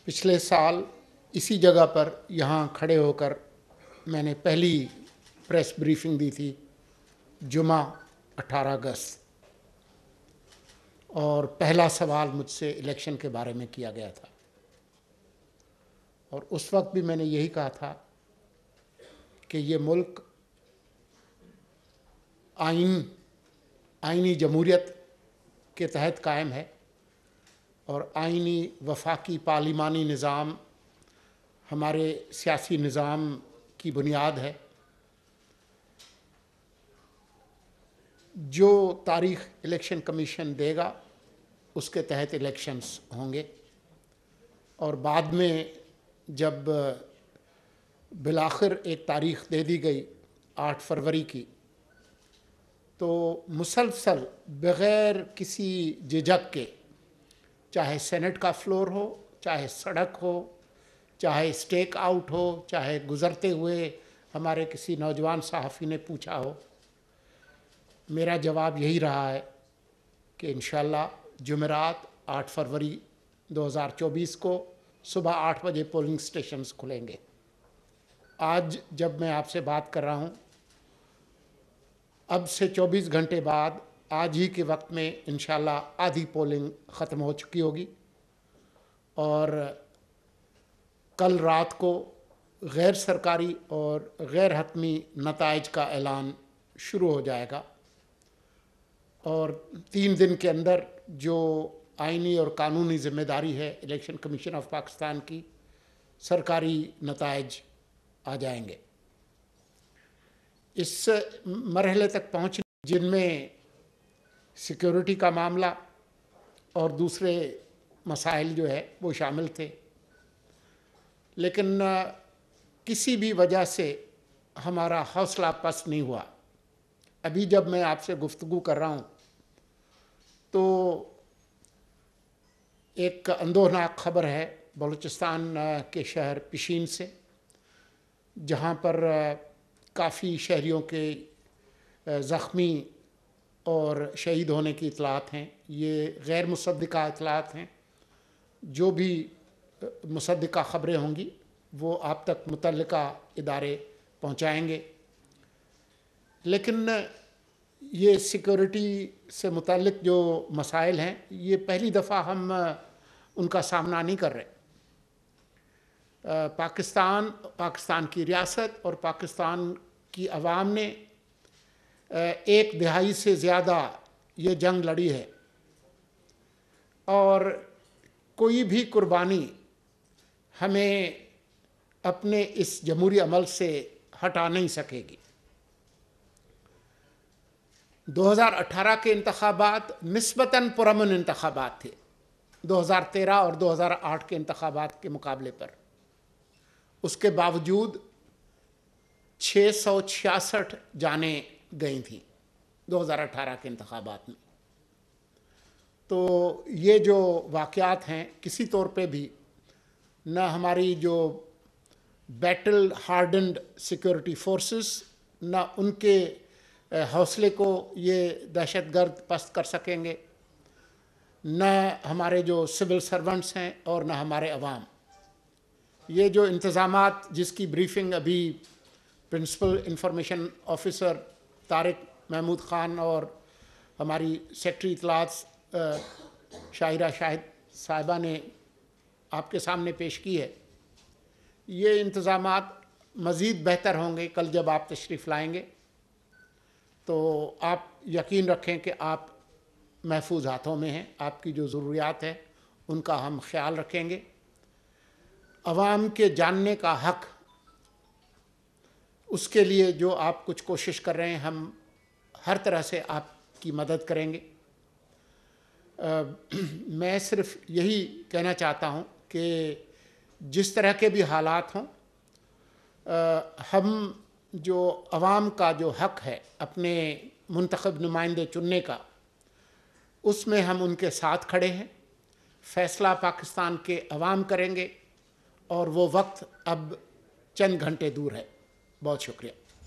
پچھلے سال اسی جگہ پر یہاں کھڑے ہو کر میں نے پہلی پریس بریفنگ دی تھی جمعہ 18 اگست، اور پہلا سوال مجھ سے الیکشن کے بارے میں کیا گیا تھا، اور اس وقت بھی میں نے یہی کہا تھا کہ یہ ملک آئینی جمہوریت کے تحت قائم ہے، اور آئینی وفاقی پارلیمانی نظام ہمارے سیاسی نظام کی بنیاد ہے۔ جو تاریخ الیکشن کمیشن دے گا اس کے تحت الیکشنز ہوں گے، اور بعد میں جب بالآخر ایک تاریخ دے دی گئی 8 فروری کی، تو مسلسل بغیر کسی جھجک کے، چاہے سینٹ کا فلور ہو، چاہے سڑک ہو، چاہے اسٹیک آؤٹ ہو، چاہے گزرتے ہوئے ہمارے کسی نوجوان صحافی نے پوچھا ہو، میرا جواب یہی رہا ہے کہ انشاءاللہ جمعرات 8 فروری 2024 کو صبح 8 بجے پولنگ سٹیشنز کھلیں گے۔ آج جب میں آپ سے بات کر رہا ہوں، اب سے 24 گھنٹے بعد آج ہی کے وقت میں انشاءاللہ آدھی پولنگ ختم ہو چکی ہوگی، اور کل رات کو غیر سرکاری اور غیر حتمی نتائج کا اعلان شروع ہو جائے گا، اور 3 دن کے اندر جو آئینی اور قانونی ذمہ داری ہے الیکشن کمیشن آف پاکستان کی، سرکاری نتائج آ جائیں گے۔ اس مرحلے تک پہنچنے جن میں سیکیورٹی کا معاملہ اور دوسرے مسائل جو ہے وہ شامل تھے، لیکن کسی بھی وجہ سے ہمارا حوصلہ پست نہیں ہوا۔ ابھی جب میں آپ سے گفتگو کر رہا ہوں تو ایک اندوہناک خبر ہے بلوچستان کے شہر پشین سے، جہاں پر کافی شہریوں کے زخمی اور شہید ہونے کی اطلاعات ہیں۔ یہ غیر مصدقہ اطلاعات ہیں، جو بھی مصدقہ خبریں ہوں گی وہ آپ تک متعلقہ ادارے پہنچائیں گے، لیکن یہ سیکورٹی سے متعلق جو مسائل ہیں، یہ پہلی دفعہ ہم ان کا سامنا نہیں کر رہے۔ پاکستان کی ریاست اور پاکستان کی عوام نے 1 دہائی سے زیادہ یہ جنگ لڑی ہے، اور کوئی بھی قربانی ہمیں اپنے اس جمہوری عمل سے ہٹا نہیں سکے گی۔ 2018 کے انتخابات نسبتاً پرامن انتخابات تھے 2013 اور 2008 کے انتخابات کے مقابلے پر۔ اس کے باوجود 666 جانیں گئی تھیں 2018 کے انتخابات میں۔ تو یہ جو واقعات ہیں، کسی طور پہ بھی نہ ہماری جو بیٹل ہارڈنڈ سیکورٹی فورسز، نہ ان کے حوصلے کو یہ دہشت گرد پست کر سکیں گے، نہ ہمارے جو سول سرونٹس ہیں اور نہ ہمارے عوام۔ یہ جو انتظامات جس کی بریفنگ ابھی principal information officer Tariq Mahmood Khan اور ہماری سیکٹری اطلاعات شاہرہ شاہد صاحبہ نے آپ کے سامنے پیش کی ہے، یہ انتظامات مزید بہتر ہوں گے کل جب آپ تشریف لائیں گے۔ تو آپ یقین رکھیں کہ آپ محفوظ ہاتھوں میں ہیں، آپ کی جو ضروریات ہیں ان کا ہم خیال رکھیں گے۔ عوام کے جاننے کا حق، اس کے لیے جو آپ کچھ کوشش کر رہے ہیں، ہم ہر طرح سے آپ کی مدد کریں گے۔ میں صرف یہی کہنا چاہتا ہوں کہ جس طرح کے بھی حالات ہوں، ہم جو عوام کا جو حق ہے اپنے منتخب نمائندے چننے کا، اس میں ہم ان کے ساتھ کھڑے ہیں۔ فیصلہ پاکستان کے عوام کریں گے، اور وہ وقت اب چند گھنٹے دور ہے۔ بہت شکریہ۔